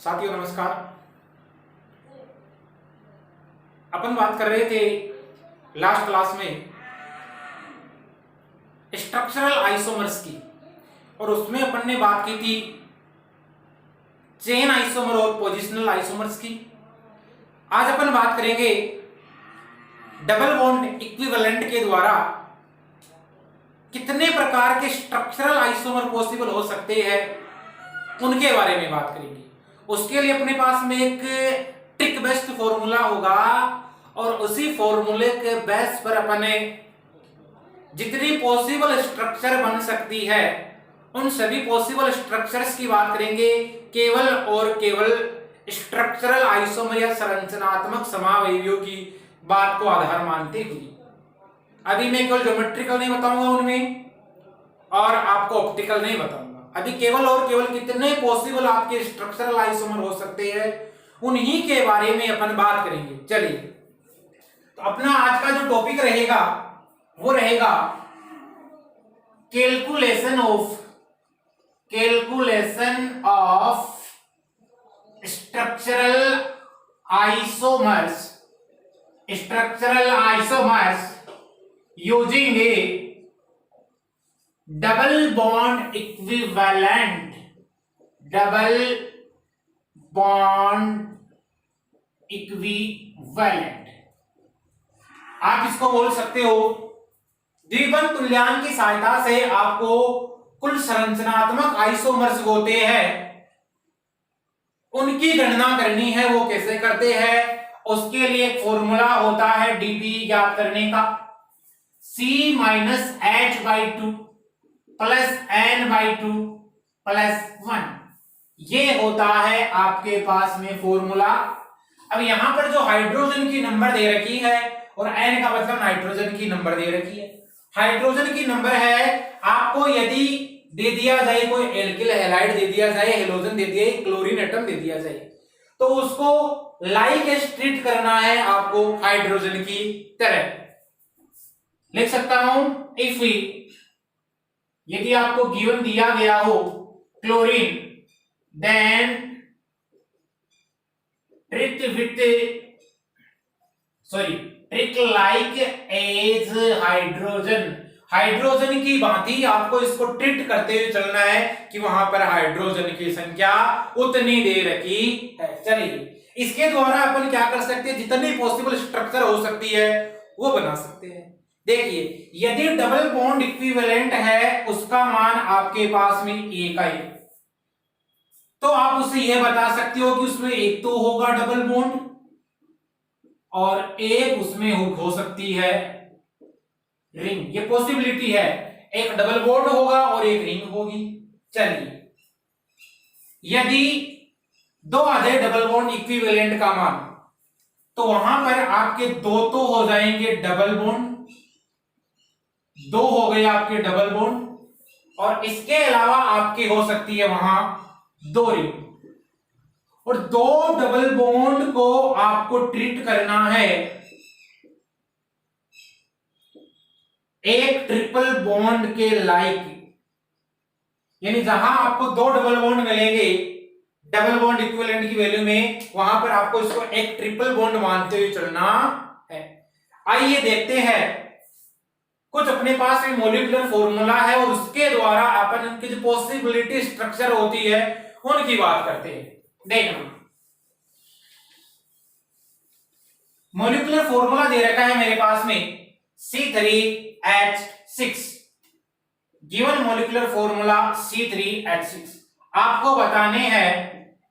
साथियों नमस्कार। अपन बात कर रहे थे लास्ट क्लास में स्ट्रक्चरल आइसोमर्स की और उसमें अपन ने बात की थी चेन आइसोमर और पोजिशनल आइसोमर्स की। आज अपन बात करेंगे डबल बॉन्ड इक्विवेलेंट के द्वारा कितने प्रकार के स्ट्रक्चरल आइसोमर पॉसिबल हो सकते हैं उनके बारे में बात करेंगे। उसके लिए अपने पास में एक ट्रिक बेस्ड फॉर्मूला होगा और उसी फॉर्मूले के बेस पर अपने जितनी पॉसिबल स्ट्रक्चर बन सकती है उन सभी पॉसिबल स्ट्रक्चर्स की बात करेंगे, केवल और केवल स्ट्रक्चरल आइसोमर या संरचनात्मक समावयवियों की बात को आधार मानते हुए। अभी मैं केवल ज्योमेट्रिकल नहीं बताऊंगा उनमें और आपको ऑप्टिकल नहीं बताऊंगा। अभी केवल और केवल कितने पॉसिबल आपके स्ट्रक्चरल आइसोमर हो सकते हैं उन्हीं के बारे में अपन बात करेंगे। चलिए, तो अपना आज का जो टॉपिक रहेगा वो रहेगा calculation of structural isomers using A double bond equivalent आप इसको बोल सकते हो द्विबंध तुल्यांक की सहायता से आपको कुल संरचनात्मक आइसोमर्स होते हैं उनकी गणना करनी है। वो कैसे करते हैं उसके लिए एक फॉर्मूला होता है डीपी ज्ञात करने का, C minus h/2 plus n/2 plus 1। ये होता है आपके पास में फॉर्मूला। अब यहां पर जो हाइड्रोजन की नंबर दे रखी है और n का मतलब नाइट्रोजन की नंबर दे रखी है। हाइड्रोजन की नंबर है, आपको यदि दे दिया जाए कोई एल्किल हैलाइड दे दिया जाए, हेलोजन दे दिया जाए, क्लोरीन एटम दे दिया जाए तो उसको लाइक एज ट्रीट करना है आपको हाइड्रोजन की तरह। लिख सकता हूं इफ यदि आपको गिवन दिया गया हो chlorine then treat like as hydrogen की भांति आपको इसको ट्रीट करते हुए चलना है कि वहां पर हाइड्रोजन की संख्या उतनी दे रखी है। चलिए, इसके द्वारा अपन क्या कर सकते हैं, जितनी पॉसिबल स्ट्रक्चर हो सकती है वो बना सकते हैं। देखिए, यदि डबल बॉन्ड इक्विवेलेंट है उसका मान आपके पास में एक है तो आप उसे यह बता सकते हो कि उसमें एक तो होगा डबल बॉन्ड और एक उसमें हो सकती है रिंग। ये पॉसिबिलिटी है, एक डबल बॉन्ड होगा और एक रिंग होगी। चलिए, यदि दो आ जाए डबल बॉन्ड इक्विवेलेंट का मान तो वहां पर आपके दो तो हो जाएंगे डबल बॉन्ड, दो हो गए आपके डबल बॉन्ड और इसके अलावा आपके हो सकती है वहां दो रिंग। और दो डबल बॉन्ड को आपको ट्रीट करना है एक ट्रिपल बॉन्ड के लाइक, यानी जहां आपको दो डबल बॉन्ड मिलेंगे डबल बॉन्ड इक्विवेलेंट की वैल्यू में, वहां पर आपको इसको एक ट्रिपल बॉन्ड मानते हुए चलना है। आइए देखते हैं, कुछ अपने पास में मॉलिक्यूलर फॉर्मूला है और उसके द्वारा अपन उनकी जो पॉसिबिलिटी स्ट्रक्चर होती है उनकी बात करते हैं। देखना, मॉलिक्यूलर फॉर्मूला दे रखा है मेरे पास में C3H6। Given molecular formula C3H6 आपको बताने हैं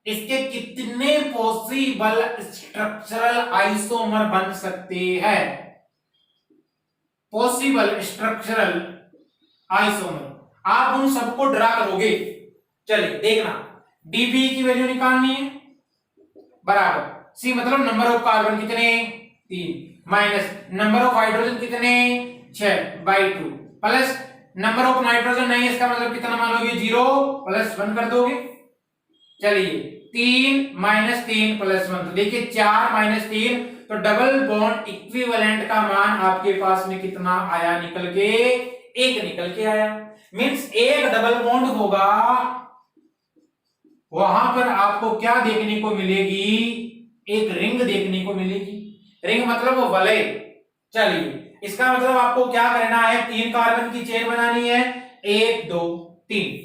इसके कितने पॉसिबल स्ट्रक्चरल आइसोमर बन सकते हैं। पॉसिबल स्ट्रक्चरल आइसोमर आप उन सबको ड्रा करोगे। चलिए देखना, डीबी की वैल्यू निकालनी है बराबर सी मतलब नंबर ऑफ कार्बन कितने 3 माइनस नंबर ऑफ हाइड्रोजन कितने 6/2 प्लस नंबर ऑफ नाइट्रोजन नहीं, इसका मतलब कितना मानोगे 0 प्लस 1 कर दोगे। चलिए 3 माइनस 3 प्लस 1, तो देखिए 4 माइनस 3 तो डबल बॉन्ड इक्विवेलेंट का मान आपके पास में कितना आया, निकल के एक निकल के आया। मींस एक डबल बॉन्ड होगा वहां पर आपको क्या देखने को मिलेगी, एक रिंग देखने को मिलेगी। रिंग मतलब वो वलय। चलिए इसका मतलब आपको क्या करना है, 3 कार्बन की चेन बनानी है, 1 2 3।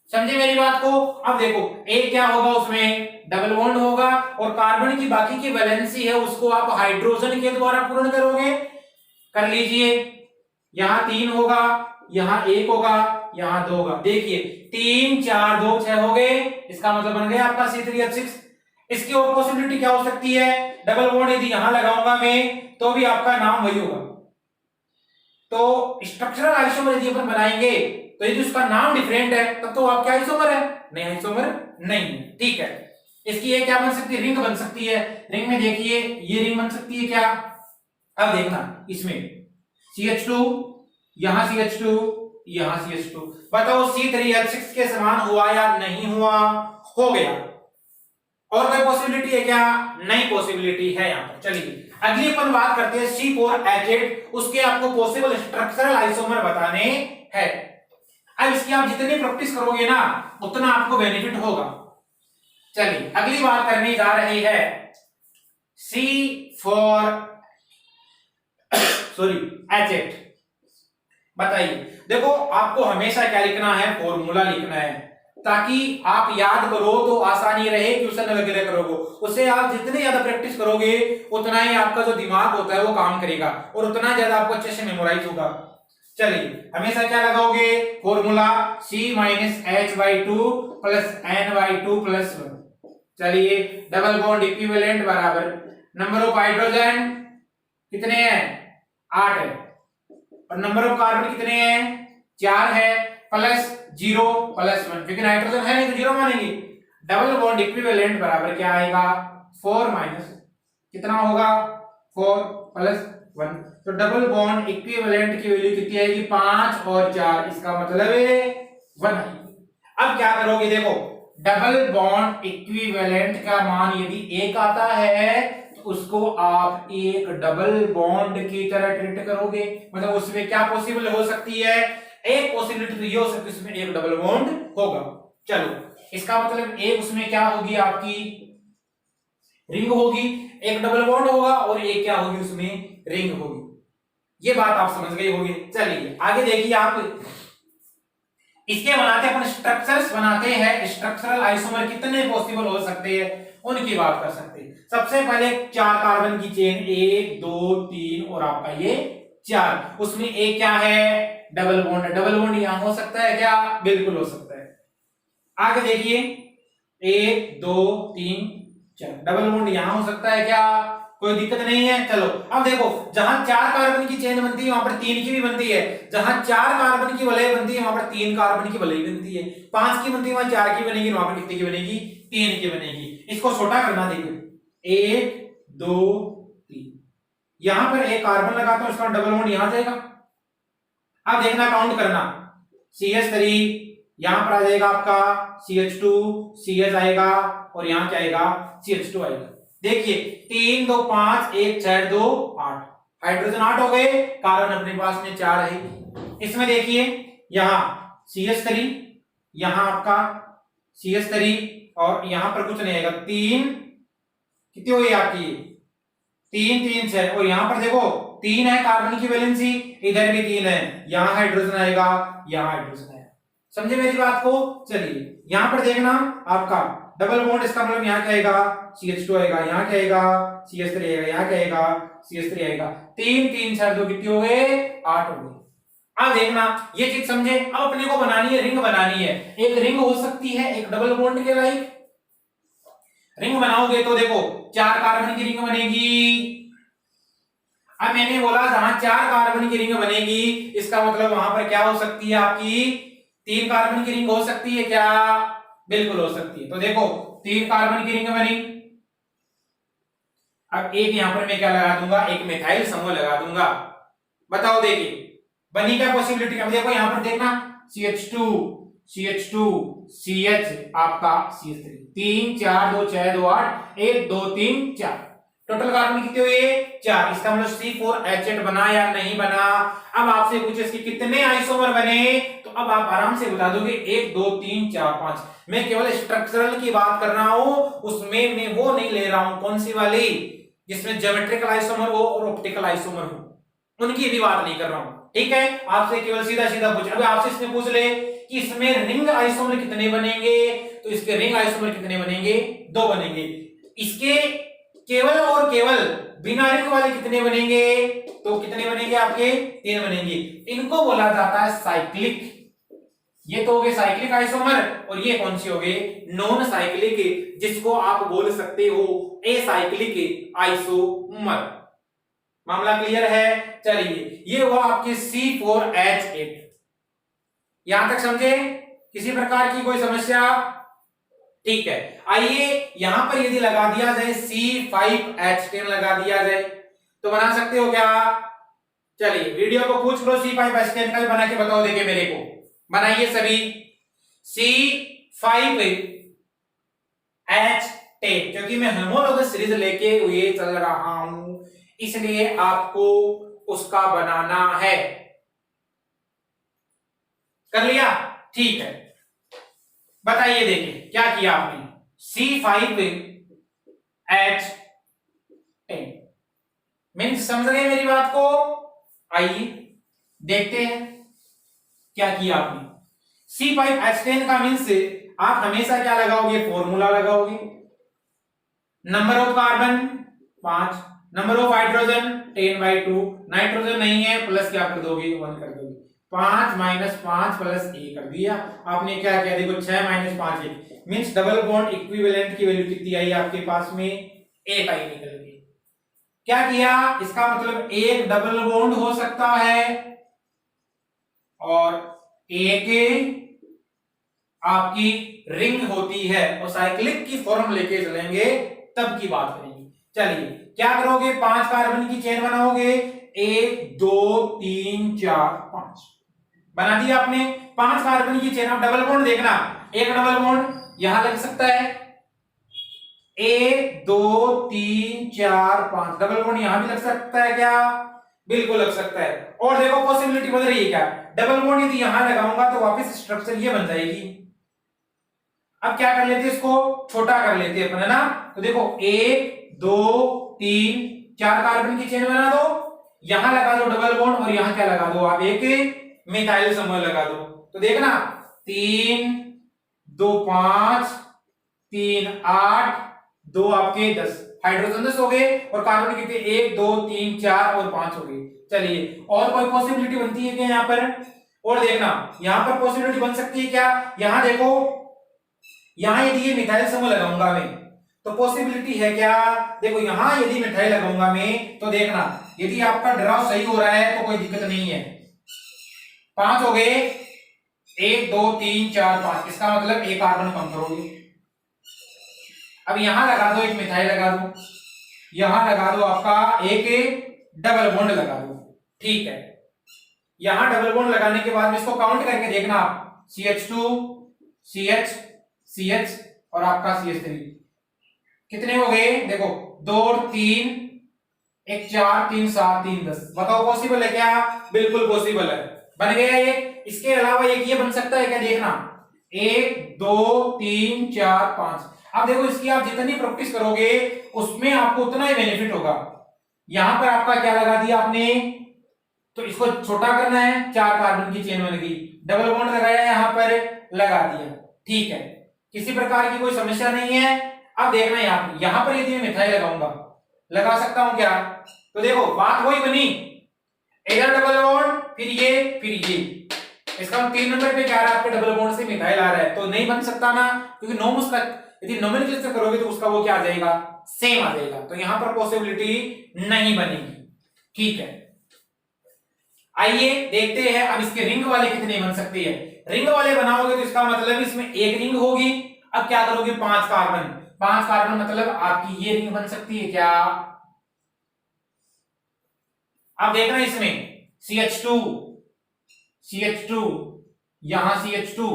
समझे मेरी बात को। अब देखो एक क्या होगा, उसमें डबल बॉन्ड होगा और कार्बन की बाकी की वैलेंसी है उसको आप हाइड्रोजन के द्वारा पूर्ण करोगे। कर लीजिए, यहां 3 होगा, यहां 1 होगा, यहां 2 होगा। देखिए 3 4 2 6 हो गए, इसका मतलब बन गया आपका C3H6। इसकी और पॉसिबिलिटी क्या हो सकती है, डबल बॉन्ड यदि यहां लगाऊंगा मैं तो भी आपका नाम वही होगा। तो स्ट्रक्चरल आइसोमर यदि अपन बनाएंगे तो यदि उसका नाम डिफरेंट है तब तो आपके आइसोमर है, नहीं आइसोमर नहीं है। ठीक है, इसकी ये क्या बन सकती है, रिंग बन सकती है। रिंग में देखिए ये रिंग बन सकती है क्या, अब देखना इसमें CH2, यहां CH2, यहां CH2, बताओ C3H6 के समान हुआ या नहीं हुआ, हो गया। और कोई पॉसिबिलिटी है क्या, नहीं पॉसिबिलिटी है यहां पर। चलिए अगली अपन बात करते हैं C4H8, उसके आपको पॉसिबल स्ट्रक्चरल आइसोमर बताने हैं। अब इसकी आप जितनी प्रैक्टिस करोगे ना उतना आपको बेनिफिट होगा। चलिए अगली बात करनी जा रही है H8। बताइए, देखो आपको हमेशा क्या लिखना है, फॉर्मूला लिखना है, ताकि आप याद करो तो आसानी रहे, ट्यूशन वगैरह करोगे उससे आप जितनी ज्यादा प्रैक्टिस करोगे उतना ही आपका जो दिमाग होता है वो काम करेगा और उतना ज्यादा आपको अच्छे से मेमोराइज होगा। चलिए हमेशा क्या लगाओगे, formula C-H/2 plus N/2 plus 1। चलिए डबल बॉन्ड इक्विवेलेंट बराबर नंबर ऑफ हाइड्रोजन कितने हैं, 8 है, और नंबर ऑफ कार्बन कितने हैं, 4 है, प्लस 0 प्लस 1, क्योंकि नाइट्रोजन है नहीं तो 0 मानेंगे। डबल बॉन्ड इक्विवेलेंट बराबर क्या आएगा, 4 माइनस कितना होगा, 4 प्लस 1। तो डबल बॉन्ड इक्विवेलेंट की वैल्यू कितनी आएगी, 5 और 4, इसका मतलब है 1। अब क्या करोगे, देखो डबल बॉन्ड इक्विवेलेंट का मान यदि 1 आता है तो उसको आप एक डबल बॉन्ड की तरह ट्रीट करोगे। मतलब उसमें क्या पॉसिबल हो सकती है, एक पॉसिबिलिटी तो ये हो सकती है उसमें एक डबल बॉन्ड होगा। चलो इसका मतलब एक उसमें क्या होगी, आपकी रिंग होगी, एक डबल बॉन्ड होगा और एक क्या होगी उसमें रिंग होगी। ये बात आप समझ गए होंगे। चलिए आगे देखिए, आप इसके बनाते अपन स्ट्रक्चर्स बनाते हैं, स्ट्रक्चरल आइसोमर कितने पॉसिबल हो सकते हैं उनकी बात कर सकते हैं। सबसे पहले 4 कार्बन की चेन, 1 2 3 और आपका ये 4, उसमें एक क्या है, डबल बॉन्ड। डबल बॉन्ड यहां हो सकता है क्या, बिल्कुल हो सकता है। आगे देखिए 1 2 3 4, डबल बॉन्ड यहां हो सकता है क्या, कोई दिक्कत नहीं है। चलो अब देखो, जहां 4 कार्बन की चेन बनती है वहां पर 3 की भी बनती है, जहां 4 कार्बन की वलय बनती है वहां पर 3 कार्बन की वलय बनती है, 5 की बनती है वहां 4 की बनेगी, वहां पर कितने की बनेगी, 3 की बनेगी। इसको छोटा करना, देखो 1 2 3, यहां पर एक कार्बन लगाता हूं, इसका डबल बॉन्ड यहां जाएगा। अब देखना काउंट करना, CH3 यहां पर आ जाएगा आपका, CH2 CH आएगा और यहां क्या आएगा, CH2 आएगा। देखिए 3 2 5 1 4 2 8, हाइड्रोजन 8 हो गए, कार्बन अपने पास में 4 है। इसमें देखिए यहां CH3, यहां आपका CH3 और यहां पर कुछ नहीं आएगा, 3 कितनी हो गई आपकी, 3 3 6, और यहां पर देखो 3 है कार्बन की वैलेंसी, इधर भी 3 है, यहां हाइड्रोजन आएगा, यहां हाइड्रोजन आएगा। समझे मेरी बात को। चलिए यहां पर देखना आपका डबल बॉन्ड, इसका मतलब यहां क्या आएगा, CH2 आएगा, यहां क्या आएगा, CH3 आएगा, यहां क्या आएगा, CH3 आएगा। 3 3 4 2 कितनी हो गए, 8 हो गए। अब देखना ये चीज समझे। अब अपने को बनानी है, रिंग बनानी है। एक रिंग हो सकती है एक डबल बॉन्ड के लाइक, रिंग बनाओगे तो देखो 4 कार्बन की रिंग बनेगी। अब मैंने बोला जहां 4 कार्बन की रिंग बनेगी, इसका मतलब वहां पर क्या हो सकती है आपकी, 3 कार्बन की रिंग हो सकती है क्या, बिल्कुल हो सकती है। तो देखो 3 कार्बन की रिंग बनी, अब एक यहां पर मैं क्या लगा दूंगा, एक मिथाइल समूह लगा दूंगा। बताओ देखिए बनी क्या पॉसिबिलिटी। अब देखो यहां पर देखना CH2 CH2 CH आपका CH3, 3 4 2 6 2 8, 1 2 3 4, टोटल कार्बन कितने हुए, 4। इसका मतलब C4H8 बना या नहीं बना। अब आपसे पूछे इसके कितने आइसोमर बने, तो अब आप आराम से बता दोगे 1 2 3 4 5। मैं केवल स्ट्रक्चरल की बात कर रहा हूं, उसमें मैं वो नहीं ले रहा हूं, कौन सी वाली, जिसमें ज्योमेट्रिकल आइसोमर हो और ऑप्टिकल आइसोमर हो, उनकी भी बात नहीं कर रहा हूं। ठीक है, आपसे केवल सीधा सीधा पूछ, अभी आपसे इसमें पूछ ले कि इसमें रिंग आइसोमर कितने बनेंगे, तो इसके रिंग आइसोमर कितने बनेंगे, 2 बनेंगे। इसके केवल और केवल बिना रिंग वाले कितने बनेंगे, तो कितने बनेंगे आपके, 3 बनेंगे। इनको बोला जाता है साइक्लिक। ये तो हो गए साइक्लिक आइसोमर, और ये कौन सी हो गए, नॉन साइक्लिक, जिसको आप बोल सकते हो एसाइक्लिक आइसोमर। मामला क्लियर है? चलिए, ये हुआ आपके C4H8। यहां तक समझे? किसी प्रकार की कोई समस्या? ठीक है, आइए यहां पर यदि लगा दिया जाए C5H10 लगा दिया जाए तो बना सकते हो क्या? चलिए वीडियो को पूछ लो, C5H10 का बना के बताओ, देखिए मेरे को बनाइए सभी। C5H10, क्योंकि मैं होमोलॉगस सीरीज लेके हुए चल रहा हूं, इसलिए आपको उसका बनाना है। कर लिया? ठीक है, बताइए, देखिए क्या किया आपने। C5H10 मीन्स समझ गए मेरी बात को? आइए देखते हैं क्या किया आपने। C5H10 का मीन्स आप हमेशा क्या लगाओगे, फॉर्मूला लगाओगे। Number of carbon 5, number of hydrogen 10/2, nitrogen नहीं है, प्लस क्या कर दोगे, 1 कर दोगे। 5 - 5 + 1 कर दिया आपने। क्या किया, देखो 6 - 5 1 मींस डबल बॉन्ड इक्विवेलेंट की वैल्यू कितनी आई आपके पास में, 1 आई निकल गई। क्या किया, इसका मतलब एक डबल बॉन्ड हो सकता है और एक आपकी रिंग होती है, और साइक्लिक की फॉर्म लेके चलेंगे तब की बात करेंगे। चलिए क्या करोगे, 5 कार्बन की चेन बनाओगे, 1 2 3 4 5 बना दिया आपने। 5 कार्बन की चेन, अब डबल बॉन्ड देखना, एक डबल बॉन्ड यहां लग सकता है, 1 2 3 4 5 डबल बॉन्ड यहां भी लग सकता है क्या, बिल्कुल लग सकता है। और देखो पॉसिबिलिटी बन रही है क्या, डबल बॉन्ड यदि यहां लगाऊंगा तो वापस स्ट्रक्चर ये बन जाएगी। अब क्या कर लेते हैं, इसको छोटा कर लेते हैं अपन, है ना। तो देखो 1 2 3 4 कार्बन की चेन बना दो, यहां लगा दो डबल बॉन्ड, और यहां क्या लगा दो आप, एक मिथाइल समूह लगा दो। तो देखना 3 2 5 3 8 2 आपके 10 हाइड्रोजन 10 हो गए, और कार्बन कितने, 1 2 3 4 और 5 हो गए। चलिए और कोई पॉसिबिलिटी बनती है क्या यहाँ पर, और देखना यहां पर पॉसिबिलिटी बन सकती है क्या, यहां देखो, यहां यदि ये मिथाइल समूह लगाऊंगा मैं तो पॉसिबिलिटी है क्या, देखो यहां यदि मिथाइल लगाऊंगा मैं तो देखना, यदि आपका ड्रॉ सही हो रहा है तो कोई दिक्कत नहीं है। 5 हो गए, 1 2 3 4 5, इसका मतलब एक कार्बन कम करोगे। अब यहां लगा दो, एक मिथाइल लगा दो, यहां लगा दो आपका एक डबल बॉन्ड लगा दो। ठीक है, यहां डबल बॉन्ड लगाने के बाद में इसको काउंट करके देखना आप, CH2 CH CH और आपका CH3 कितने हो गए, देखो 2 3 1 4 3 7 3 10। बताओ पॉसिबल है क्या, बिल्कुल पॉसिबल है, बन गया एक। इसके अलावा एक ये बन सकता है क्या, देखना 1 2 3 4 5। अब देखो इसकी आप जितनी प्रैक्टिस करोगे उसमें आपको उतना ही बेनिफिट होगा। यहां पर आपका क्या लगा दिया आपने, तो इसको छोटा करना है, 4 कार्बन की चेन बन गई, डबल बॉन्ड लगाया यहां पर, लगा दिया। ठीक है, किसी प्रकार की कोई समस्या नहीं है। अब देखना यहां पर यदि मैं मिथाइल लगाऊंगा, लगा सकता हूं क्या, तो देखो बात वही बनी, इधर डबल बॉन्ड फिर ये, इसका 3 नंबर पे क्या आ रहा है आपके डबल बॉन्ड से मिथाइल आ रहा है, तो नहीं बन सकता ना, क्योंकि नॉर्म उसका यदि नोमेनक्लेचर करोगे तो उसका वो क्या आ जाएगा, सेम आ जाएगा, तो यहां पर पॉसिबिलिटी नहीं बनेगी। ठीक है, आइए देखते हैं अब इसके रिंग वाले कितने बन सकते हैं। रिंग वाले बनाओगे तो इसका मतलब इसमें एक रिंग होगी। अब क्या करोगे, 5 कार्बन, 5 कार्बन मतलब आपकी ये रिंग बन सकती है क्या। अब देखना इसमें CH2 CH2 यहां CH2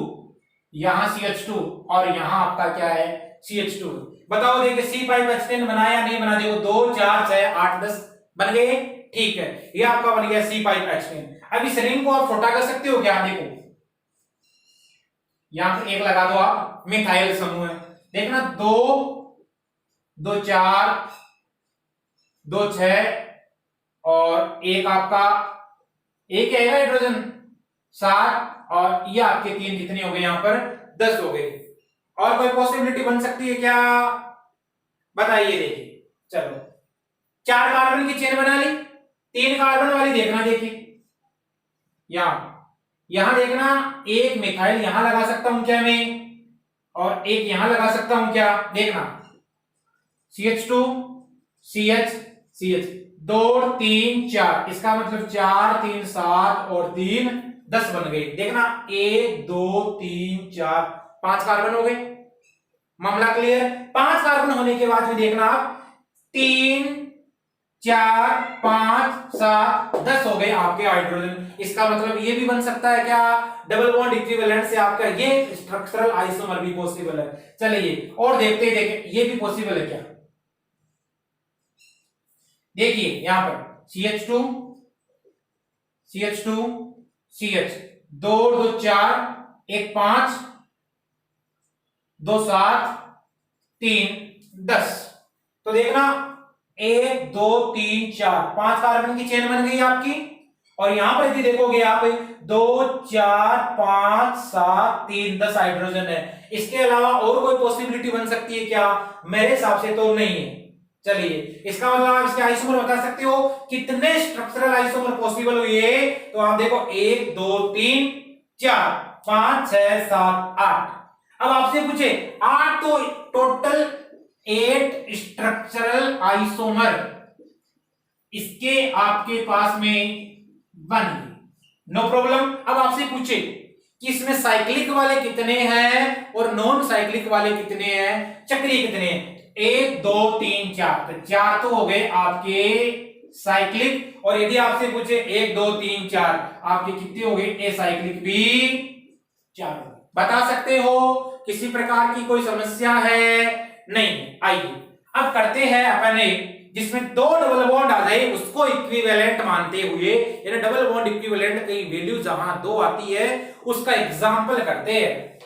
यहां CH2 और यहां आपका क्या है CH2। बताओ देखिए C5H10 बनाया नहीं बना, देखो 2 4 6 8 10 बन गए। ठीक है, ये आपका बन गया C5H10। अब इस रिंग को आप छोटा कर सकते हो क्या, देखो यहां पर एक लगा दो आप, मिथाइल समूह है। देखना 2 2 4 2 6 और एक आपका एक है हाइड्रोजन 7 और ये आपके 3 कितने हो गए यहां पर 10 हो गए। और कोई पॉसिबिलिटी बन सकती है क्या, बताइए। देखिए चलो 4 कार्बन की चेन बना ली, 3 कार्बन वाली देखना। देखिए यहां देखना, एक मिथाइल यहां लगा सकता हूं क्या मैं, और एक यहां लगा सकता हूं क्या। देखना CH2 CH CH 2 3 4, इसका मतलब 4 3 7 और 3 10 बन गए। देखना 1 2 3 4 5 कार्बन हो गए, मामला क्लियर। 5 कार्बन होने के बाद में देखना आप 3 4 5 7 10 हो गए आपके हाइड्रोजन। इसका मतलब ये भी बन सकता है क्या, डबल बॉन्ड इक्विवेलेंट से आपका ये स्ट्रक्चरल आइसोमर भी पॉसिबल है। चलिए और देखते ही देखें ये भी पॉसिबल है क्या। देखिए यहां पर CH2 CH2 CH 2 2 4 1 5 2 7 3 10, तो देखना 1 2 3 4 5 कार्बन की चेन बन गई आपकी। और यहां पर यदि देखोगे आप 2 4 5 7 3 10 हाइड्रोजन है। इसके अलावा और कोई पॉसिबिलिटी बन सकती है क्या, मेरे हिसाब से तो नहीं है। चलिए इसका मतलब आप इसके आइसोमर बता सकते हो, कितने स्ट्रक्चरल आइसोमर पॉसिबल हुए, तो आप देखो 1 2 3 4 5 6 7 8। अब आपसे पूछे 8 तो टोटल 8 स्ट्रक्चरल आइसोमर इसके आपके पास में बन गए, नो प्रॉब्लम। अब आपसे पूछे कि इसमें साइक्लिक वाले कितने हैं और नॉन साइक्लिक वाले कितने हैं, चक्रीय कितने हैं। 1 2 3 4, तो 4 तो हो गए आपके साइक्लिक। और यदि आपसे पूछे 1 2 3 4 आपके कितने हो गए एसाइक्लिक भी 4 हो गए। बता सकते हो, किसी प्रकार की कोई समस्या है नहीं। आइए अब करते हैं अपन जिसमें 2 डबल बॉन्ड आ जाए उसको इक्विवेलेंट मानते हुए, यानी डबल बॉन्ड इक्विवेलेंट की वैल्यू जहां 2 आती है उसका एग्जांपल करते हैं।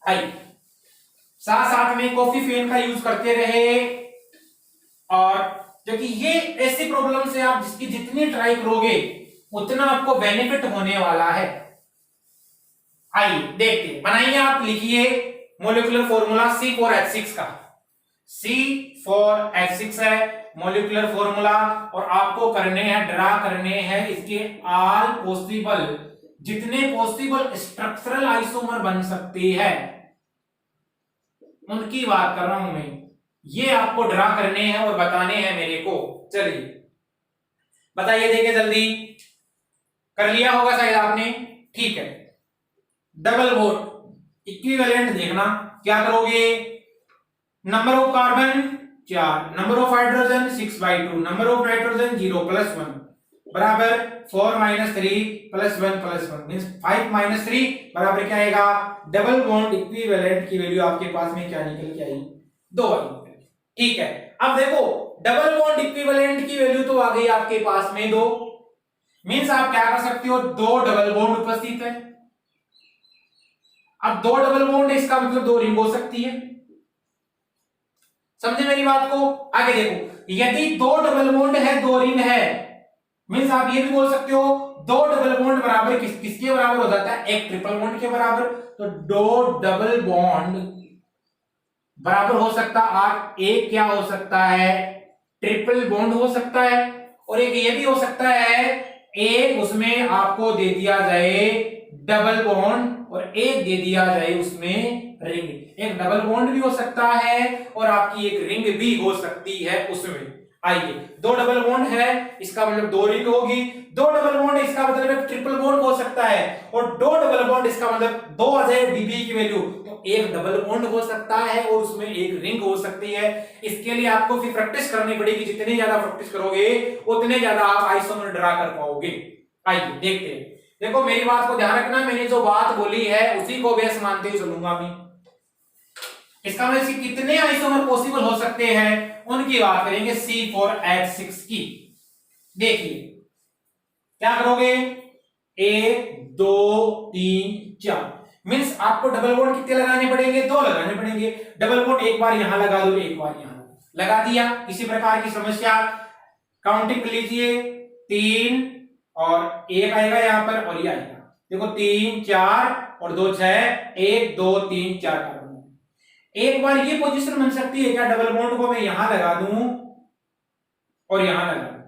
आइए साथ साथ में कॉफी फेन का यूज करते रहे, और क्योंकि ये ऐसी प्रॉब्लम से आप जिसकी जितनी ट्राई करोगे उतना आपको बेनिफिट होने वाला है। आइए देखते हैं, बनाइए आप, लिखिए मॉलिक्यूलर फॉर्मूला C4H6 का। C4H6 है मॉलिक्यूलर फॉर्मूला, और आपको करने हैं ड्रा करने हैं इसके ऑल पॉसिबल, जितने पॉसिबल स्ट्रक्चरल आइसोमर बन सकते हैं उनकी बात कर रहा हूं मैं। ये आपको ड्रा करने हैं और बताने हैं मेरे को। चलिए बताइए, देखिए जल्दी, कर लिया होगा शायद आपने, ठीक है। डबल बॉन्ड इक्विवेलेंट देखना क्या करोगे, number of carbon 4, number of hydrogen 6/2, number of nitrogen 0 + 1 बराबर 4 - 3 + 1 + 1 मींस 5 - 3 बराबर क्या आएगा, डबल बॉन्ड इक्विवेलेंट की वैल्यू आपके पास में क्या निकल के आई, 2 आई। ठीक है, अब देखो डबल बॉन्ड इक्विवेलेंट की वैल्यू तो आ गई आपके पास में 2, मींस आप क्या कर सकते हो, 2 डबल बॉन्ड उपस्थित है। अब 2 डबल बॉन्ड है इसका मतलब 2 रिंग हो सकती है, समझे मेरी बात को। आगे देखो, यदि 2 डबल बॉन्ड है 2 रिंग है, मींस आप ये भी बोल सकते हो 2 डबल बॉन्ड बराबर किसके बराबर हो जाता है, एक ट्रिपल बॉन्ड के बराबर। तो 2 डबल बॉन्ड बराबर हो सकता आप, एक क्या हो सकता है, ट्रिपल बॉन्ड हो सकता है, और एक ये भी हो सकता है एक उसमें आपको दे दिया जाए डबल बॉन्ड और एक दे दिया जाए उसमें रिंग। एक डबल बॉन्ड भी हो सकता है और आपकी एक रिंग भी हो सकती है उसमें। आइए 2 डबल बॉन्ड है इसका मतलब 2 रिंग होगी, 2 डबल बॉन्ड इसका मतलब एक ट्रिपल बॉन्ड हो सकता है, और 2 डबल बॉन्ड इसका मतलब 2 आ जाए डीबी की वैल्यू, तो एक डबल बॉन्ड हो सकता है और उसमें एक रिंग हो सकती है। इसके लिए आपको फिर प्रैक्टिस करनी पड़ेगी, जितनी ज्यादा प्रैक्टिस करोगे उतने ज्यादा आप आइसोमर ड्रा कर पाओगे। आइए देखते हैं, देखो मेरी बात को ध्यान रखना, मैंने जो बात बोली है उसी को बेस मानते हुए चलूंगा मैं। इसका मतलब कितने आइसोमर पॉसिबल हो सकते हैं उनकी बात करेंगे C4H6 की। देखिए क्या करोगे, 1 2 3 4, मींस आपको डबल बॉन्ड कितने लगाने पड़ेंगे, 2 लगाने पड़ेंगे। डबल बॉन्ड एक बार यहां लगा दो, एक बार यहां लगा दिया। किसी प्रकार की समस्या, काउंटिंग कर लीजिए, 3 और 1 आएगा यहां पर और ये आएगा, देखो 3 4 और 2 6, 1 2 3 4 कार्बन। एक बार ये पोजीशन बन सकती है क्या, डबल बॉन्ड को मैं यहां लगा दूं और यहां लगा दूं,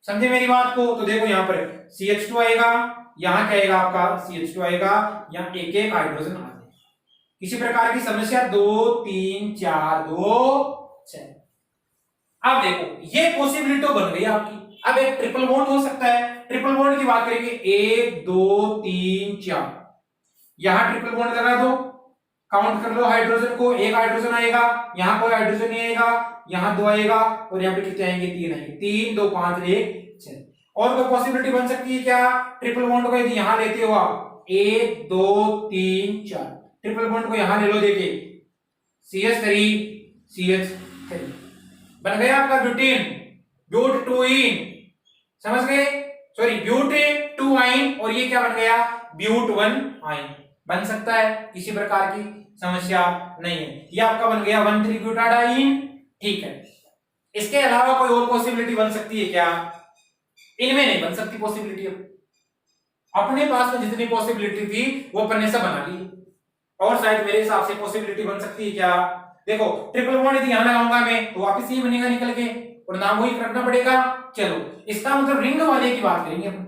समझे मेरी बात को। तो देखो यहां पर CH2 आएगा, यहां क्या आएगा आपका CH2 आएगा, यहां एक एक हाइड्रोजन आ जाएगा। किसी प्रकार की समस्या, 2 3 4 2 6। अब देखो ये पॉसिबिलिटी तो बन गई आपकी। अब एक ट्रिपल बॉन्ड हो सकता है, ट्रिपल बॉन्ड की बात करेंगे, 1 2 3 4, यहां ट्रिपल बॉन्ड लगा दो, काउंट कर लो हाइड्रोजन को, एक हाइड्रोजन आएगा, यहां कोई हाइड्रोजन नहीं आएगा, यहां 2 आएगा और यहां पे कितने आएंगे, 3 आएंगे, 3 2 5 1 6। और कोई पॉसिबिलिटी बन सकती है क्या, ट्रिपल बॉन्ड को यदि यहां लेते हो आप, 1 2 3 4, ट्रिपल बॉन्ड को यहां ले लो, देखिए CH3 CH3 बन गया आपका ब्यूटेन, ब्यूट 2इन, समझ गए, सॉरी ब्यूट 2 आइन, और ये क्या बन गया, ब्यूट 1 आइन बन सकता है, किसी प्रकार की समस्या नहीं है। ये आपका बन गया 1,3 ब्यूटाडाइन, ठीक है। इसके अलावा कोई और पॉसिबिलिटी बन सकती है क्या, इनमें नहीं बन सकती पॉसिबिलिटी। अपने पास में जितनी पॉसिबिलिटी थी वो अपन ने सब बना ली, और शायद मेरे हिसाब से पॉसिबिलिटी बन सकती है क्या, देखो ट्रिपल बॉन्ड यदि यहां लगाऊंगा मैं तो वापस ये बनेगा निकल के, और नाम वही रखना पड़ेगा। चलो इसका मतलब रिंग वाले की बात करेंगे अपन।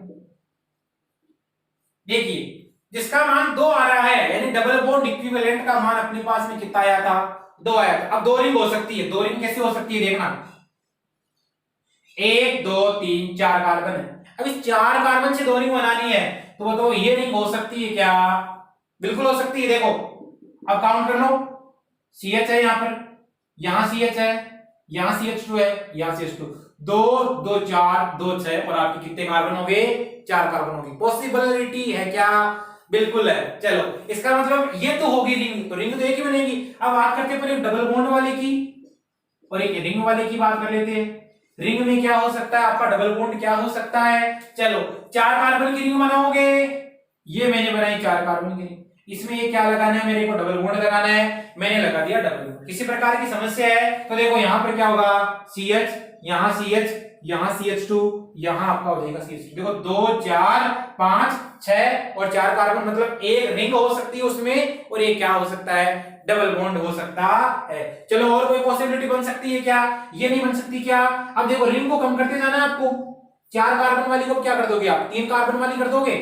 देखिए जिसका मान 2 आ रहा है, यानी डबल बॉन्ड इक्विवेलेंट का मान अपने पास में कितना आया था, 2 आया था। अब 2 रिंग हो सकती है, 2 रिंग कैसे हो सकती है देखना, 1 2 3 4 कार्बन है। अब इस 4 कार्बन से 2 रिंग बनानी है, तो बताओ ये रिंग हो सकती है क्या, बिल्कुल हो सकती है। देखो अब काउंट कर लो, CH है यहां पर, यहां CH है, यहां CH2 है, यहां CH2, 2 2 4 2 6, और आपके कितने कार्बन हो गए, 4 कार्बन हो गए। पॉसिबिलिटी है क्या, बिल्कुल है। चलो इसका मतलब ये तो होगी रिंग, तो रिंग तो एक ही बनेगी। अब बात करते हैं पहले डबल बॉन्ड वाले की और एक रिंग वाले की बात कर लेते हैं। रिंग में क्या हो सकता है आपका, डबल बॉन्ड क्या हो सकता है, चलो 4 कार्बन की रिंग बनाओगे, ये मैंने बनाई 4 कार्बन की रिंग, इसमें ये क्या लगाना है मेरे को, डबल बॉन्ड लगाना है, मैंने लगा दिया डबल बॉन्ड। किसी प्रकार की समस्या है तो देखो यहां पर क्या होगा, CH, यहां CH, यहां CH2, यहां आपका हो जाएगा CH2। देखो 2 4 5 6 और 4 कार्बन, मतलब एक रिंग हो सकती है उसमें, और ये क्या हो सकता है, डबल बॉन्ड हो सकता है। चलो और कोई पॉसिबिलिटी बन सकती है क्या, ये नहीं बन सकती क्या। अब देखो रिंग को कम करते जाना है आपको, 4 कार्बन वाली को क्या कर दोगे आप, 3 कार्बन वाली कर दोगे।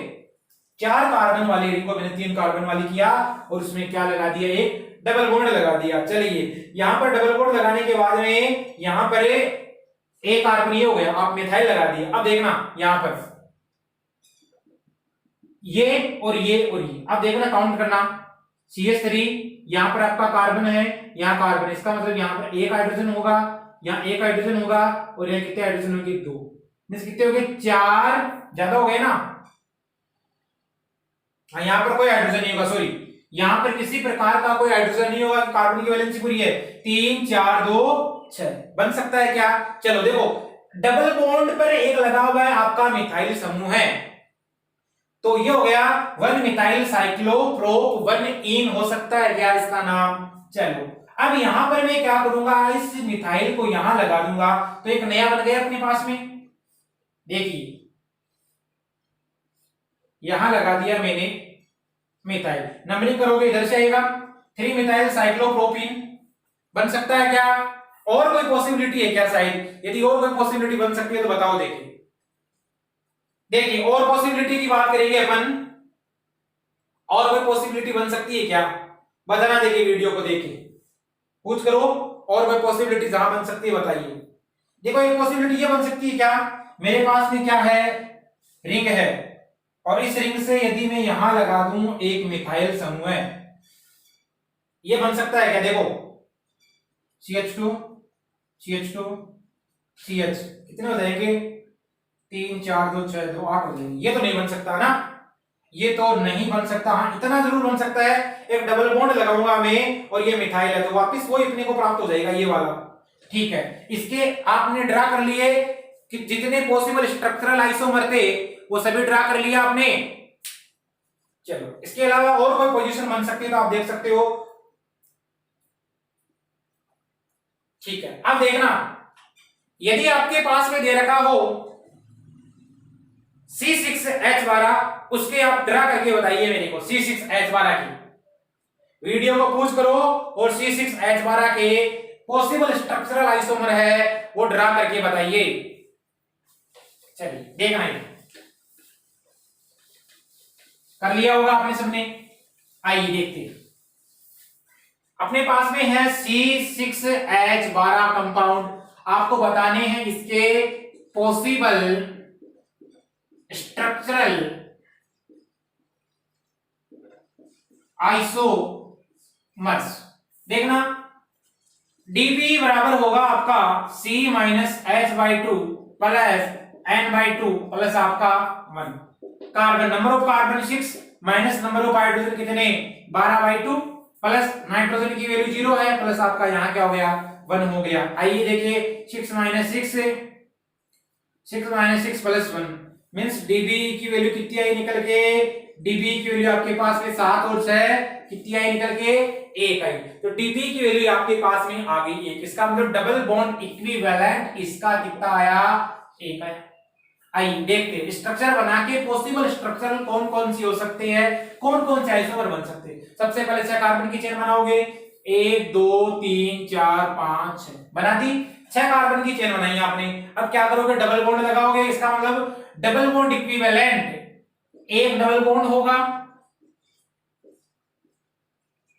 4 कार्बन वाली रिंग को मैंने 3 कार्बन वाली किया, और उसमें क्या लगा दिया, एक डबल बॉन्ड लगा दिया। चलिए यहां पर डबल बॉन्ड लगाने के बाद में यहां पर एक कार्बन ये हो गया, आप मिथाइल लगा दिया। अब देखना यहां पर ये और ये और ये, अब देखना काउंट करना, CH3 यहां पर आपका कार्बन है, यहां कार्बन, इसका मतलब यहां पर एक हाइड्रोजन होगा, यहां एक हाइड्रोजन होगा, और यहां कितने हाइड्रोजन होंगे, 2, मींस कितने हो गए, 4 ज्यादा हो गए ना। यहां पर कोई हाइड्रोजन नहीं होगा, सॉरी यहां पर किसी प्रकार का कोई हाइड्रोजन नहीं होगा, कार्बन की वैलेंसी पूरी है, 3 4 2 6 बन सकता है क्या। चलो देखो डबल बॉन्ड पर एक लगा हुआ है आपका मिथाइल समूह है, तो ये हो गया 1 मिथाइल साइक्लोप्रोप 1 इन हो सकता है क्या इसका नाम। चलो अब यहां पर मैं क्या करूंगा, इस मिथाइल को यहां लगा दूंगा, तो एक नया बन गया अपने पास में। देखिए यहां लगा दिया मैंने मिथाइल, नंबरिंग करोगे इधर से आएगा, 3 मिथाइल साइक्लोप्रोपीन बन सकता है क्या। और कोई पॉसिबिलिटी है क्या शायद, यदि और कोई पॉसिबिलिटी बन सकती है तो बताओ। देखिए देखिए और पॉसिबिलिटी की बात करेंगे अपन, और कोई पॉसिबिलिटी बन सकती है क्या, बताना। देखिए वीडियो को देखिए, पूछ करो और कोई पॉसिबिलिटी जहां बन सकती है बताइए। देखो एक पॉसिबिलिटी ये बन सकती है क्या, मेरे पास में क्या है, रिंग है, और इस रिंग से यदि मैं यहां लगा दूं एक मिथाइल समूह है, ये बन सकता है क्या। देखो CH2 CH2 CH कितने हो जाएंगे, 3 4 2 6 2 8 हो जाएंगे। ये तो नहीं बन सकता ना, ये तो नहीं बन सकता। हाँ इतना जरूर बन सकता है, एक डबल बॉन्ड लगाऊंगा मैं और ये मिथाइल है, तो वापस वो अपने को प्राप्त हो जाएगा ये वाला, ठीक है। इसके आपने ड्रा कर लिए कि जितने पॉसिबल स्ट्रक्चरल आइसोमर थे वो सभी ड्रा कर लिया आपने। चलो इसके अलावा और कोई पोजीशन बन सकती है तो आप देख सकते हो। ठीक है, अब देखना यदि आपके पास में दे रखा हो C6H12, उसके आप ड्रा करके बताइए मेरे को C6H12 की वीडियो को पूछ करो और C6H12 के पॉसिबल स्ट्रक्चरल आइसोमर है वो ड्रा करके बताइए। चलिए देखना है, कर लिया होगा आपने सबने। आइए देखते हैं, अपने पास में है C6H12 कंपाउंड, आपको बताने हैं इसके पॉसिबल स्ट्रक्चरल आइसोमर्स। देखना dp बराबर होगा आपका C minus H/2 plus N/2 plus आपका 1। Carbon number of carbon 6 minus number of hydrogen कितने 12/2 प्लस नाइट्रोजन की वैल्यू 0 है प्लस आपका यहां क्या हो गया 1 हो गया। आइए देखिए 6 माइनस 6 प्लस 1 मींस dB की वैल्यू कितनी आई निकल के, dB की वैल्यू आपके पास में 7 और 6 कितनी आई निकल के 1 आई, तो dB की वैल्यू आपके पास में आ गई 1। इसका मतलब डबल बॉन्ड इक्विवेलेंट इसका कितना आया 1 आया। आइए देखते हैं स्ट्रक्चर बना के पॉसिबल स्ट्रक्चर कौन कौन सी हो सकते हैं, कौन कौन से आइसोमर बन सकते हैं। सबसे पहले 6 कार्बन की चेन बनाओगे, 1 2 3 4 5 6 बना दी, 6 कार्बन की चेन बनाई आपने। अब क्या करोगे डबल बॉन्ड लगाओगे, इसका मतलब डबल बॉन्ड इक्विवेलेंट एक डबल बॉन्ड होगा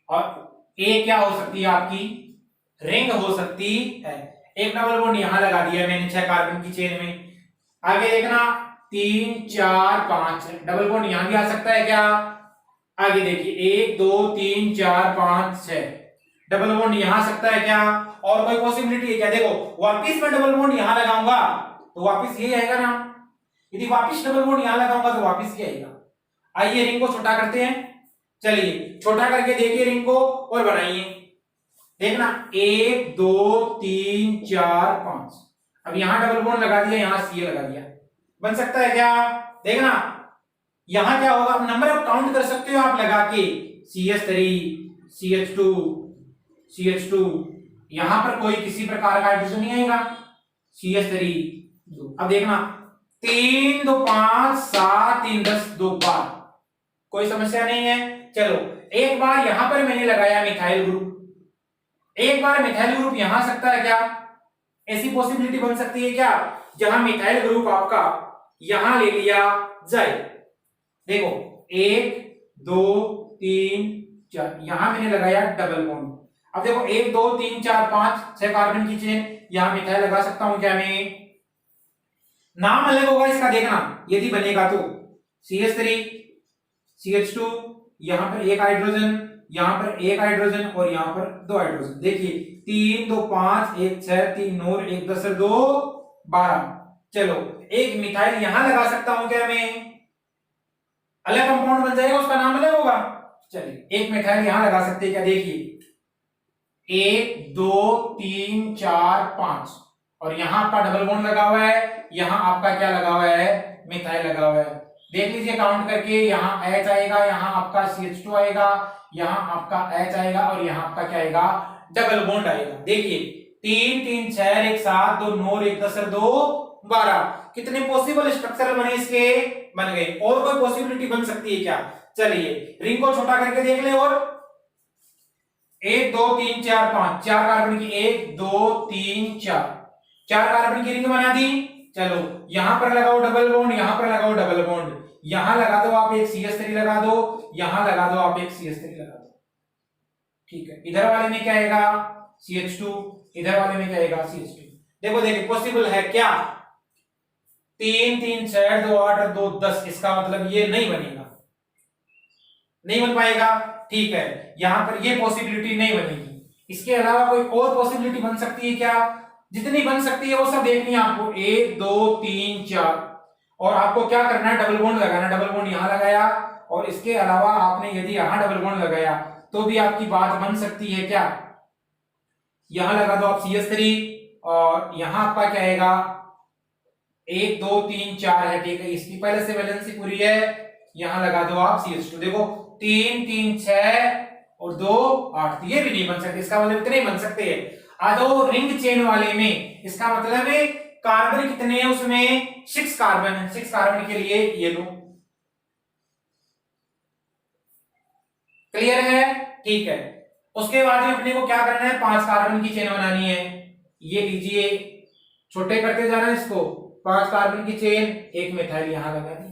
और एक क्या हो सकती है आपकी रिंग हो सकती है। एक डबल बॉन्ड यहां लगा दिया मैंने 6 कार्बन की चेन में। आगे देखना 3 4 5 डबल बॉन्ड यहां भी आ सकता है क्या, आगे देखिए 1 2 3 4 5 6 डबल बॉन्ड यहां आ सकता है क्या, और कोई पॉसिबिलिटी है क्या। देखो वापिस मैं डबल बॉन्ड यहां लगाऊंगा तो वापिस ये आएगा ना, यदि वापिस डबल बॉन्ड यहां लगाऊंगा तो वापिस ये आएगा। आइए रिंग को छोटा करते हैं, चलिए छोटा करके देखिए रिंग को और बनाइए। देखना 1 2 3 4 5, अब यहां डबल बॉन्ड लगा दिया, यहां सी लगा दिया, बन सकता है क्या। देखना यहां क्या होगा, नंबर ऑफ काउंट कर सकते हो आप लगा के, CH3 CH2 CH2, यहां पर कोई किसी प्रकार का हाइड्रोजन नहीं आएगा, CH3 2। अब देखना 3 2 5 7 3 10 2 12, कोई समस्या नहीं है। चलो एक बार यहां पर मैंने लगाया मिथाइल ग्रुप, एक बार मिथाइल ग्रुप यहां आ सकता है क्या, ऐसी पॉसिबिलिटी बन सकती है क्या, जहां मिथाइल ग्रुप आपका यहां ले लिया जाए। देखो 1 2 3 4 यहां मैंने लगाया डबल बॉन्ड। अब देखो 1 2 3 4 5 6 कार्बन की चेन, यहां मिथाइल लगा सकता हूं क्या मैं, नाम अलग होगा इसका, देखना यदि बनेगा तो CH3 CH2, यहां पर एक हाइड्रोजन, यहां पर एक हाइड्रोजन और यहां पर 2 हाइड्रोजन। देखिए 3 2 5 1 6 3 9 1 10 2 12। चलो एक मिथाइल यहां लगा सकता हूं क्या मैं, अलग कंपाउंड बन जाएगा, उसका नाम अलग होगा। चलिए एक मिथाइल यहां लगा सकते हैं क्या, देखिए 1 2 3 4 5 और यहां आपका डबल बॉन्ड लगा हुआ है, यहां आपका क्या लगा हुआ है मिथाइल लगा हुआ है। देख लीजिए काउंट करके, यहाँ H आएगा, यहाँ आपका CH2 आएगा, यहाँ आपका H आएगा और यहाँ आपका क्या आएगा डबल बॉन्ड आएगा। देखिए 3 3 6 1 7 2 9 1 10 2 12, कितने पॉसिबल स्ट्रक्चर बने इसके, बन गए। और कोई पॉसिबिलिटी बन सकती है क्या, चलिए रिंग को छोटा करके देख ले। और 1 2 3 4 5 4 कार्बन की 1 2 3 4 4 कार्बन की रिंग बना दी। चलो यहां पर लगाओ डबल बॉन्ड, यहां पर लगाओ डबल बॉन्ड, यहां लगा दो आप एक CH3 लगा दो, यहां लगा दो आप एक CH3 लगा दो। ठीक है, इधर वाले में क्या आएगा CH2, इधर वाले में क्या आएगा CH2। देखो देखिए पॉसिबल है क्या, 3 3 6 2 8 2 10, इसका मतलब ये नहीं बनेगा, नहीं बन पाएगा। ठीक है, यहां पर ये पॉसिबिलिटी नहीं बनेगी। इसके अलावा कोई और पॉसिबिलिटी बन सकती है क्या, जितनी बन सकती है वो सब देखनी है आपको, 1 2 3 4, और आपको क्या करना है डबल बॉन्ड लगाना। डबल बॉन्ड यहां लगाया और इसके अलावा आपने यदि यहां डबल बॉन्ड लगाया तो भी आपकी बात बन सकती है क्या, यहां लगा दो आप CH3 और यहां आपका क्या आएगा 1 2 3 4 है। ठीक है, इसकी पहले से वैलेंसी पूरी है, यहां लगा दो आप CH2। देखो 3 3 6 और 2 8, ये भी नहीं बन सकते, इसका मतलब इतने ही बन सकते हैं। आधो रिंग चेन वाले में इसका मतलब है कार्बन कितने हैं उसमें 6 कार्बन है, 6 कार्बन के लिए ये लो। क्लियर है? ठीक है। उसके बाद में अपने को क्या करना है, 5 कार्बन की चेन बनानी है। ये लीजिए, छोटे करते जाना इसको, 5 कार्बन की चेन, एक मिथाइल यहां लगा दी।